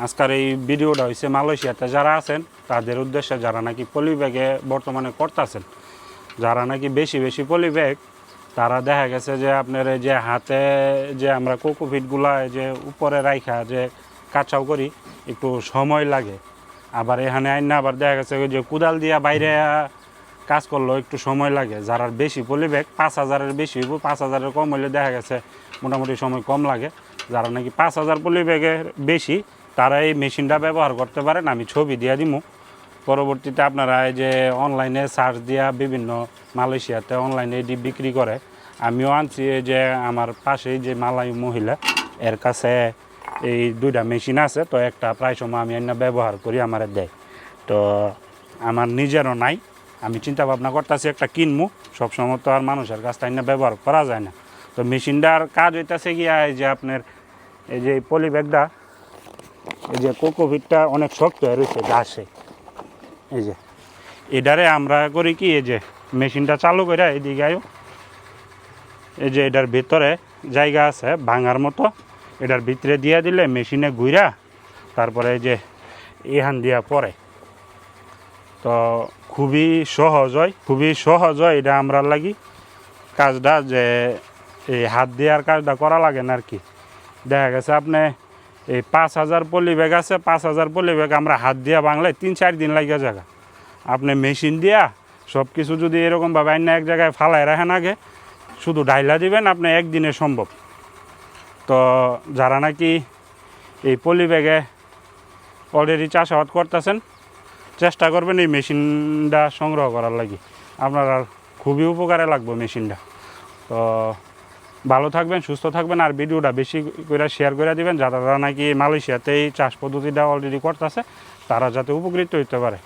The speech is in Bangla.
আজকের এই ভিডিওটা হয়েছে মালয়েশিয়াতে যারা আছেন তাদের উদ্দেশ্যে, যারা নাকি পলি ব্যাগে বর্তমানে করতেছেন, যারা নাকি বেশি বেশি পলি ব্যাগ, তারা দেখা গেছে যে আপনার এই যে হাতে যে আমরা কোকোপিটগুলা যে উপরে রাইখা যে কাঁচাও করি একটু সময় লাগে। আবার এখানে আইন না আবার দেখা গেছে যে কুদাল দিয়া বাইরে কাজ করলেও একটু সময় লাগে। যারা বেশি পলি ব্যাগ 5,000-এর বেশি, 5,000-এর কম হইলে দেখা গেছে মোটামুটি সময় কম লাগে। যারা নাকি 5,000 পলি ব্যাগের বেশি তারা এই মেশিনটা ব্যবহার করতে পারেন। আমি ছবি দিয়ে দিব। পরবর্তীতে আপনারা এই যে অনলাইনে সার্চ দিয়া বিভিন্ন মালয়েশিয়াতে অনলাইনে এটি বিক্রি করে। আমিও আনছি যে আমার পাশেই যে মালয় মহিলা, এর কাছে এই দুইটা মেশিন আছে। তো একটা প্রায় সময় আমি এনে ব্যবহার করি, আমার দেয়। তো আমার নিজেরও নাই, আমি চিন্তা ভাবনা করতেছি একটা কিনবো। সবসময় তো আর মানুষের কাছ থেকে এনে ব্যবহার করা যায় না। তো মেশিনটার কাজ হইতেছে গিয়া এই যে আপনার এই যে পলি ব্যাগটা, এই যে কোকোপিটটা অনেক শক্ত হয়ে রয়েছে ঘাসে। এই যে এটারে আমরা করি কি, এই যে মেশিনটা চালু করে এদিকে আয়ো, এই যে এটার ভিতরে জায়গা আছে ভাঙার মতো, এটার ভিতরে দিয়ে দিলে মেশিনে ঘুরা তারপরে এই যে এখান দিয়া পরে। তো খুবই সহজ হয় এটা আমরা লাগি কাজটা, যে এই হাত দেওয়ার কাজটা করা লাগে না আর কি। দেখা গেছে আপনি এই 5,000 পলি ব্যাগ আছে, 5,000 পলি ব্যাগ আমরা হাত দিয়া বাংলায় 3-4 দিন লাগে জায়গা। আপনি মেশিন দিয়া সব কিছু যদি এরকমভাবে আইন এক জায়গায় ফালায় রাখেন, আগে শুধু ডাইলা দিবেন, আপনি একদিনে সম্ভব। তো যারা নাকি এই পলি ব্যাগে অলরেডি চাষাবাদ করতেছেন, চেষ্টা করবেন এই মেশিনটা সংগ্রহ করার লাগি। আপনার আর খুবই উপকারে লাগবে মেশিনটা। তো ভালো থাকবেন, সুস্থ থাকবেন, আর ভিডিওটা বেশি করে শেয়ার করে দিবেন, যারা নাকি মালয়েশিয়াতে এই চাষ পদ্ধতিটা অলরেডি করতেছে তারা যাতে উপকৃত হতে পারে।